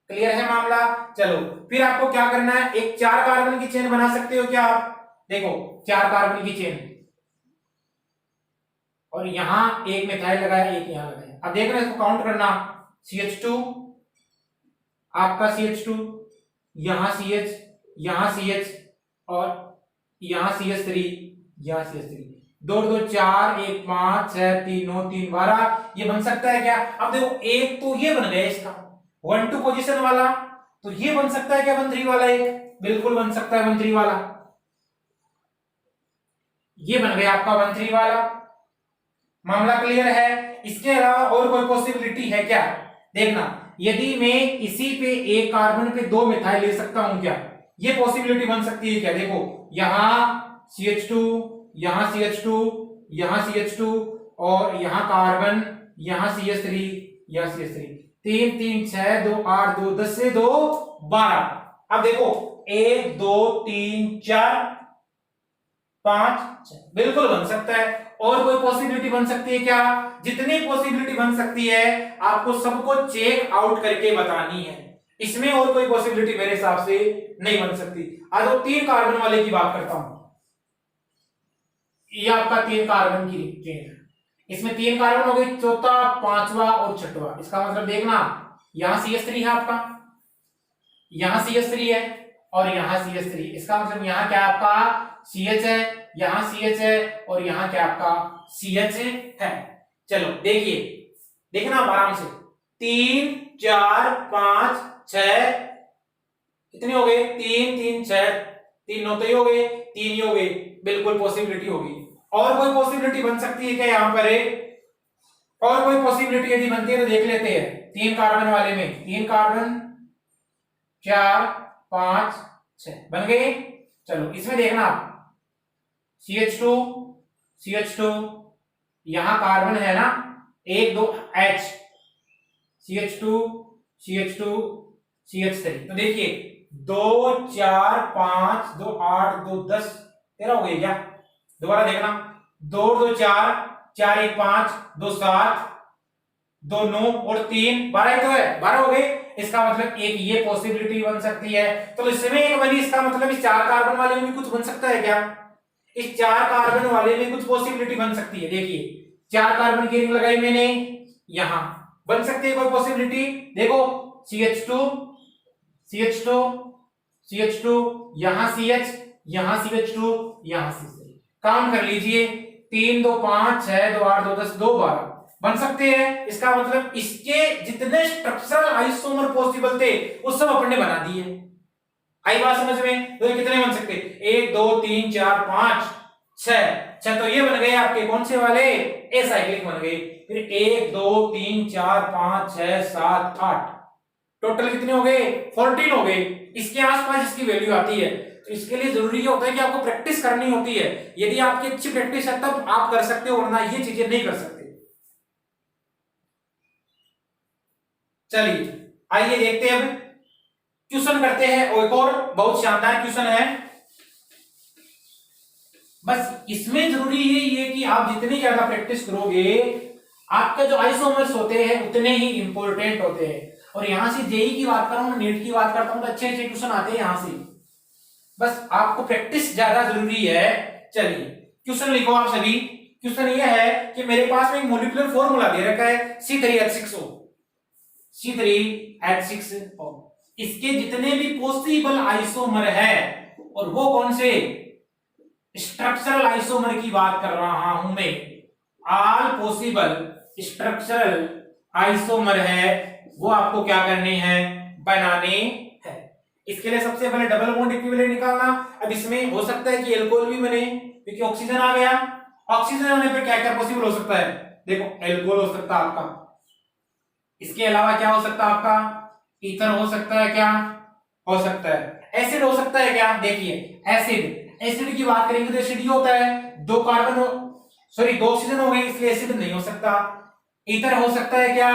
क्लियर है मामला? चलो फिर आपको क्या करना है, एक 4 कार्बन की चेन बना सकते हो क्या आप? देखो 4 कार्बन की चेन, और यहां एक मिथाइल लगाया, एक यहां लगाया। अब देखना इसको काउंट करना, CH2 आपका CH2, यहां CH, यहां CH, और यहां CH3, यहां CH3, 2 2 4 1 5 6 3 9 3 12, ये बन सकता है क्या? अब देखो एक तो ये बन गया इसका 1 2 पोजीशन वाला, तो ये बन सकता है क्या 1 3 वाला? एक बिल्कुल बन सकता है 1 3 वाला, ये बन गया आपका 1 3 वाला। मामला क्लियर है? इसके अलावा और कोई पॉसिबिलिटी है क्या? देखना, यदि मैं इसी पे एक कार्बन पे 2 मिथाइल ले सकता हूं क्या, ये पॉसिबिलिटी बन सकती है क्या? देखो यहां CH2, यहां CH2, यहां CH2, और यहां कार्बन, यहां CH3, यहां CH3, 3 3 6 2 8 2 10 से 2 12। अब देखो 1 2 3 4 5 6, बिल्कुल बन सकता है। और कोई पॉसिबिलिटी बन सकती है क्या? जितनी पॉसिबिलिटी बन सकती है आपको सबको चेक आउट करके बतानी है, इसमें और कोई पॉसिबिलिटी मेरे हिसाब से नहीं बन सकती। आज 3 कार्बन वाले की बात करता हूं, ये आपका 3 कार्बन की चेन है, इसमें 3 कार्बन हो गए, चौथा, पांचवा और छठवा। इसका मतलब देखना, यहां CH3 है आपका, यहां CH3 है, और यहां CH3, इसका मतलब यहां क्या आपका CH है, यहां CH है, और यहां क्या आपका CH है। चलो देखिए, देखना आप आराम से, 3 4 5 6, कितने हो गए? 3 3 6, 3 9 तो ही हो गए, 3 ही हो गए, बिल्कुल पॉसिबिलिटी होगी। और कोई पॉसिबिलिटी बन सकती है क्या यहां पर? और कोई पॉसिबिलिटी यदि बनती है तो देख लेते हैं। 3 कार्बन वाले में 3 कार्बन, 4 5 6 बन गए। चलो इसमें देखना आप, CH2 CH2, यहां कार्बन है ना 1 2 H, CH2 CH2 CH3, तो देखिए 2 4 5 2 8 2 10 13 हो गए क्या? दोबारा देखना, 2 2 4 4 1 5 2 7 2 9 और 3 12 ही तो है, 12 हो गए। इसका मतलब एक ये पॉसिबिलिटी बन सकती है। तो इसमें एक बनी, इसका मतलब इस 4 कार्बन वाले में भी कुछ बन सकता है क्या? इस 4 कार्बन वाले में कुछ पॉसिबिलिटी बन सकती है। देखिए 4 कार्बन की रिंग लगाई मैंने, यहां बन सकती है कोई पॉसिबिलिटी। देखो CH2 CH2 CH2, यहां CH, यहां CH2, यहां CH3, काम कर लीजिए, 3 2 5 6 2 8 2 10 2 12 बन सकते हैं। इसका मतलब इसके जितने स्ट्रक्चरल आइसोमर पॉसिबल थे वो सब अपन ने बना दिए। आई बात समझ में? तो ये कितने बन सकते? 1 2 3 4 5 6, तो ये बन गए आपके कौन से वाले? एसाइक्लिक बन गए। फिर 1 2 3 4 5 6 7 8, टोटल कितने हो गए? 14 हो गए। इसके आसपास इसकी वैल्यू आती है। तो इसके लिए जरूरी होता है कि आपको प्रैक्टिस करनी होती है। यदि आपकी अच्छी प्रैक्टिस है तब आप कर सकते हो, वरना ये चीजें नहीं कर सकते। चलिए आइए देखते हैं, अब क्वेश्चन करते हैं। और एक और बहुत शानदार क्वेश्चन है, बस इसमें जरूरी ये कि आप जितनी ज्यादा प्रैक्टिस करोगे आपके जो आइसोमर्स होते हैं उतने ही इंपॉर्टेंट होते हैं। और यहां से जेई की बात कर रहा हूं, नीट की बात करता हूं, तो अच्छे अच्छे क्वेश्चन आते हैं यहां से। बस आपको प्रैक्टिस ज्यादा जरूरी है। चलिए क्वेश्चन लिखो आप सभी। क्वेश्चन ये है कि मेरे पास में एक मॉलिक्यूलर फॉर्मूला दे रखा है C3H6O, C3H6O, इसके जितने भी पॉसिबल आइसोमर है, और वो कौन से? स्ट्रक्चरल आइसोमर की बात कर रहा हूं मैं। ऑल पॉसिबल स्ट्रक्चरल आइसोमर है, वो आपको क्या करने हैं? बनाने हैं। इसके लिए सबसे पहले डबल बॉन्ड इक्विवेलेंट निकालना। अब इसमें हो सकता है कि एल्कोहल भी बने, क्योंकि ऑक्सीजन आ गया। ऑक्सीजन आने पे क्या क्या पॉसिबल हो सकता है? देखो एल्कोहल हो सकता है आपका, इसके अलावा क्या हो सकता है आपका? ईथर हो सकता है क्या, हो सकता है। एसिड हो सकता है क्या, देखिए एसिड, एसिड की बात करेंगे तो एसिड ये होता है दो कार्बन, सॉरी दो ऑक्सीजन हो गए, इसलिए एसिड नहीं हो सकता। ईथर हो सकता है क्या,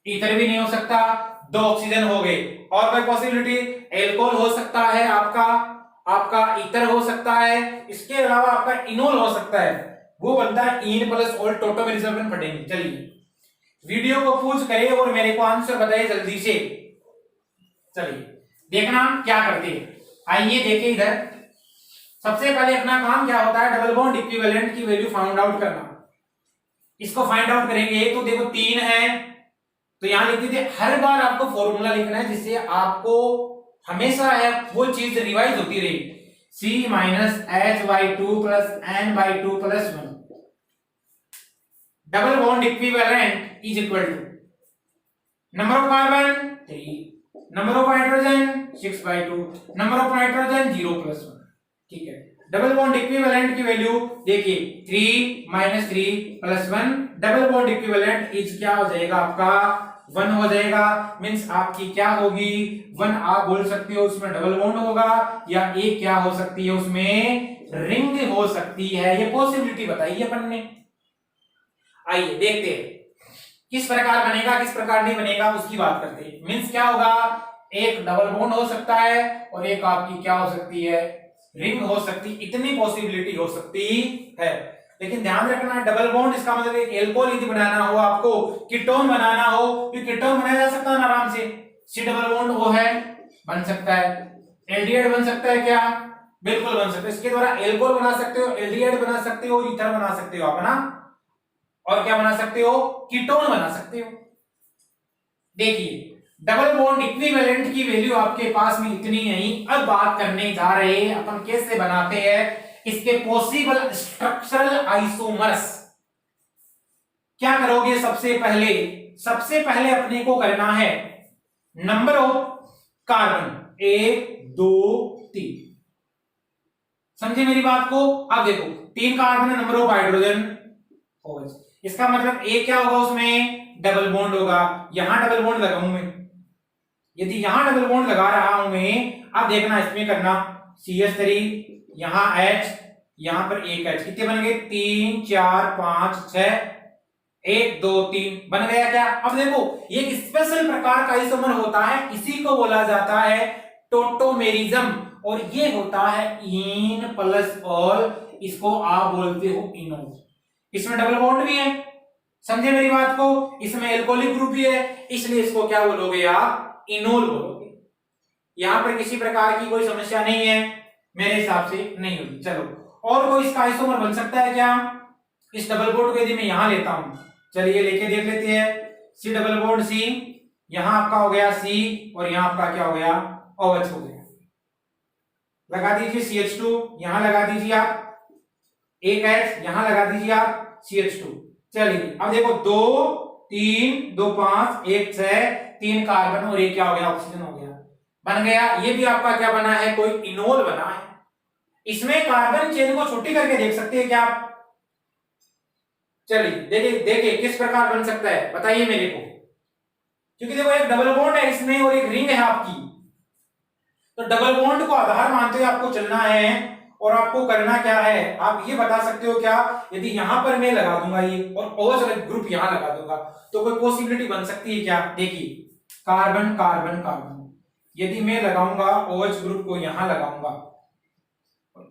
ईथर भी नहीं हो सकता, दो ऑक्सीजन हो गए। और कोई पॉसिबिलिटी, एल्कोहल हो सकता है आपका, आपका ईथर हो सकता है, इसके अलावा आपका इनोल हो सकता है, वो बनता है इन प्लस ऑल, टोटोमेरिज्म में पढ़ेंगे। चलिए वीडियो को पूछ करें और मेरे को आंसर बताइए जल्दी से। चलिए देखना क्या करते हैं, आइए देखें इधर। सबसे पहले अपना काम क्या होता है, डबल बॉन्ड इक्विवेलेंट की वैल्यू फाइंड आउट करना। इसको फाइंड आउट करेंगे तो देखो 3 है, तो यहां लिख दीजिए। हर बार आपको फॉर्मूला लिखना है जिससे आपको हमेशा है वो चीज रिवाइज होती रही। C minus H by two plus N by two plus one, double bond equivalent is equal to number of carbon 3, number of hydrogen 6 by two, number of nitrogen 0 plus 1। ठीक है, डबल बॉन्ड इक्विवेलेंट की value देखिए 3 minus 3 plus 1, double bond equivalent is क्या हो जाएगा आपका 1 हो जाएगा। मींस आपकी क्या होगी 1, आप बोल सकते हो उसमें डबल बॉन्ड होगा, या एक क्या हो सकती है उसमें रिंग हो सकती है, ये पॉसिबिलिटी बताई अपन ने। आइए देखते हैं किस प्रकार बनेगा किस प्रकार नहीं बनेगा, उसकी बात करते हैं। मींस क्या होगा, एक डबल बॉन्ड हो सकता है और एक आपकी क्या हो सकती है रिंग हो सकती, इतनी पॉसिबिलिटी हो सकती है। लेकिन ध्यान रखना डबल बॉन्ड इसका मतलब एक एल्कोहल यदि बनाना हो आपको, कीटोन बनाना हो, तो कीटोन बनाया जा सकता है ना आराम से। सी डबल बॉन्ड वो है, बन सकता है। एल्डिहाइड बन सकता है क्या, बिल्कुल बन सकता है। इसके द्वारा एल्कोहल बना सकते हो, एल्डिहाइड बना सकते हो, ईथर बना सकते हो आप, है ना। और क्या बना सकते हो, कीटोन बना सकते हो। देखिए डबल बॉन्ड इक्विवेलेंट की वैल्यू आपके पास में इतनी नहीं। अब बात करने जा रहे हैं अपन कैसे बनाते हैं इसके पॉसिबल स्ट्रक्चरल आइसोमर्स। क्या करोगे, सबसे पहले अपने को करना है नंबर ऑफ कार्बन 1 2 3, समझे मेरी बात को। अब देखो 3 कार्बन है, नंबर ऑफ हाइड्रोजन OH, इसका मतलब ए क्या होगा उसमें डबल बॉन्ड होगा। यहां डबल बॉन्ड लगाऊं मैं, यदि यहां डबल बॉन्ड लगा रहा हूं मैं, अब देखना इसमें करना CH3, यहां H, यहां पर एक H, कितने बन गए 3 4 5 6, 1 2 3 बन गया क्या। अब देखो ये एक स्पेशल प्रकार का आइसोमर होता है, इसी को बोला जाता है टोटोमेरिज्म, और ये होता है इन प्लस ऑल, इसको आप बोलते हो इनोल। इसमें डबल बॉन्ड भी है, समझे मेरी बात को, इसमें एल्कोहलिक ग्रुप भी है, इसलिए इसको क्या बोलोगे आप, इनोल बोलोगे। यहां पर किसी प्रकार की कोई समस्या नहीं है, मेरे हिसाब से नहीं होगी। चलो और कोई इसका आइसोमर बन सकता है क्या, इस डबल बॉन्ड को यदि मैं यहां लेता हूं, चलिए लेके देख लेते हैं। सी डबल बॉन्ड सी, यहां आपका हो गया सी, और यहां आपका क्या हो गया OH हो गया। लगा दीजिए CH2, यहां लगा दीजिए आप एक H, यहां लगा दीजिए आप CH2। चलिए अब देखो 2 3 2 5 1 6, 3 कार्बन और एक क्या हो गया ऑक्सीजन हो गया, बन गया। ये भी आपका क्या बना है, कोई इनोल बना है। इसमें कार्बन चेन को छोटी करके देख सकते हैं क्या आप, चलिए देखिए देखिए किस प्रकार बन सकता है बताइए मेरे को। क्योंकि देखो एक डबल बॉन्ड है इसमें और एक रिंग है आपकी, तो डबल बॉन्ड को आधार मानते हुए आपको चलना है। और आपको करना क्या है, आप ये बता सकते हो क्या, यदि यहां पर मैं लगा दूंगा ये और OH ग्रुप यहां लगा दूंगा, तो कोई पॉसिबिलिटी बन सकती है क्या। देखिए कार्बन कार्बन कार्बन, यदि मैं लगाऊंगा OH ग्रुप को यहां लगाऊंगा,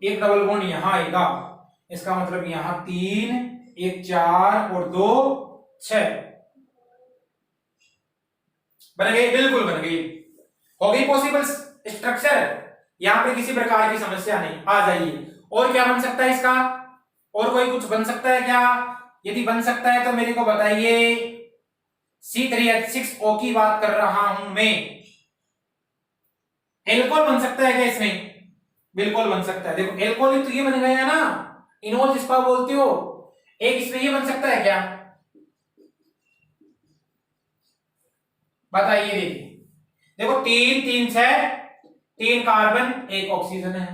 एक डबल बॉन्ड यहां आएगा, इसका मतलब यहां 3 1 4 और 2 6 बन गई, बिल्कुल बन गई, हो गई पॉसिबल स्ट्रक्चर। यहां पे किसी प्रकार की समस्या नहीं, आ जाइए। और क्या बन सकता है इसका, और कोई कुछ बन सकता है क्या, यदि बन सकता है तो मेरे को बताइए। C3H6O की बात कर रहा हूं मैं, एल्कोहल बन सकता है क्या इसमें, बिल्कुल बन सकता है। देखो एल्कोहल तो ये बन गया ना, इनोल जिसको बोलते हो। एक इसमें ये बन सकता है क्या, बताइए। देखिए देखो 3 3 6, 3 कार्बन 1 ऑक्सीजन है,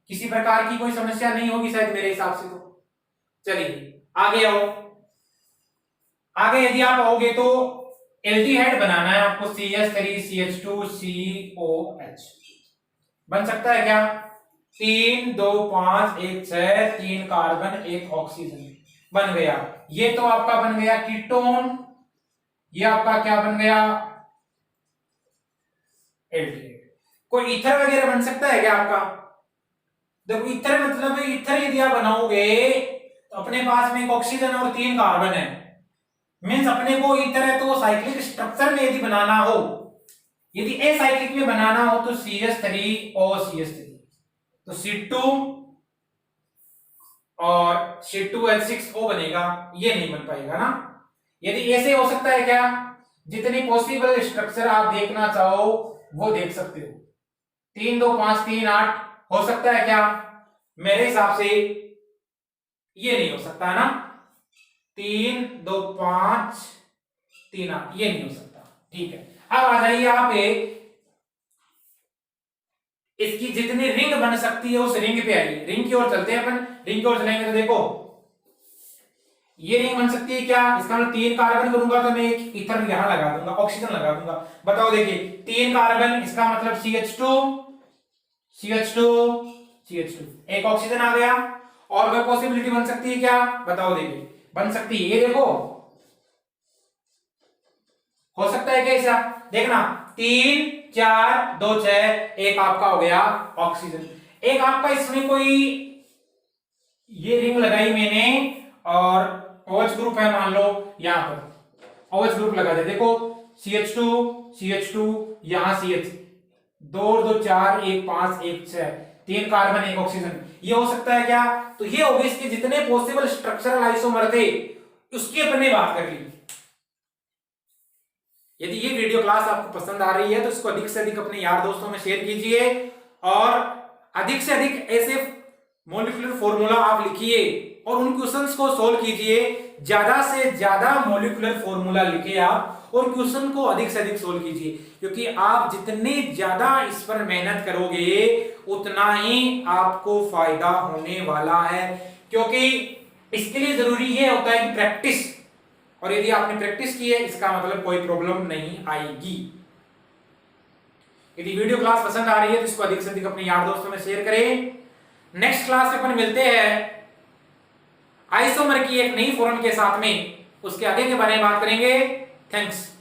किसी प्रकार की कोई समस्या नहीं होगी शायद मेरे हिसाब से तो। चलिए आगे आओ, आगे यदि आप आओगे तो एल्डिहाइड बनाना है आपको, CH3CH2COH बन सकता है क्या? 3 2 5 1 6, 3 कार्बन 1 ऑक्सीजन बन गया। ये तो आपका बन गया कीटोन, ये आपका क्या बन गया? एल्डिहाइड। कोई ईथर वगैरह बन सकता है क्या आपका? देखो ईथर मतलब ईथर यदि आप बनाओगे तो अपने पास में एक ऑक्सीजन और 3 कार्बन है, मीन्स अपने को ईथर है तो साइक्लिक स्ट्रक्चर में यदि बनाना हो, यदि एसाइक्लिक में बनाना हो तो CH3OCH3, तो C2 और C2H6O बनेगा, ये नहीं बन पाएगा ना। यदि ऐसे हो सकता है क्या? जितनी पॉसिबल स्ट्रक्चर आप देखना चाहो वो देख सकते हो। 3 2 5 3 8 हो सकता है क्या? मेरे हिसाब से ये नहीं हो सकता है ना। 3 2 5 3 8 ये नहीं हो सकता। ठीक है, अब आ जाइए आप इसकी जितनी रिंग बन सकती है उस रिंग पे आइए। रिंग की ओर चलते हैं अपन। रिंग की ओर चलेंगे तो देखो ये रिंग बन सकती है क्या? इसका मतलब 3 कार्बन करूंगा तो मैं एक ईथर यहां लगा दूंगा, ऑक्सीजन लगा दूंगा। बताओ देखिए 3 कार्बन, इसका मतलब CH2 CH2 CH2, एक ऑक्सीजन आ गया। और कोई पॉसिबिलिटी बन सकती है क्या? बताओ देखिए, बन सकती है, ये देखो हो सकता है क्या ऐसा? देखना 3 4 2 6, एक आपका हो गया ऑक्सीजन। एक आपका इसमें कोई ये रिंग लगाई मैंने और OH ग्रुप है मान लो, यहां पर OH ग्रुप लगा दे। देखो CH2 CH2 यहां CH, 2 2 4 1 5 1 6, 3 कार्बन 1 ऑक्सीजन, ये हो सकता है क्या? तो ये हो गए इसके जितने पॉसिबल स्ट्रक्चरल आइसोमर थे उसकी अपन ने बात कर ली। यदि ये वीडियो क्लास आपको पसंद आ रही है तो इसको अधिक से अधिक अपने यार दोस्तों में शेयर कीजिए और अधिक से अधिक ऐसे मॉलिक्यूलर फॉर्मूला आप लिखिए और उन क्वेश्चंस को सोल्व कीजिए। ज्यादा से ज्यादा मॉलिक्यूलर फॉर्मूला लिखे आप और क्वेश्चन को अधिक से अधिक सोल्व कीजिए, क्योंकि आप जितने ज्यादा इस पर मेहनत करोगे उतना ही आपको फायदा होने वाला है। क्योंकि इसके लिए जरूरी ये होता है कि प्रैक्टिस, और यदि आपने प्रैक्टिस की है इसका मतलब कोई प्रॉब्लम नहीं आएगी। यदि वीडियो क्लास पसंद आ रही है तो इसको अधिक से अधिक अपने यार दोस्तों में शेयर करें। नेक्स्ट क्लास में अपन मिलते हैं आइसोमर की एक नई फॉर्म के साथ में, उसके आगे के बारे में बात करेंगे। थैंक्स।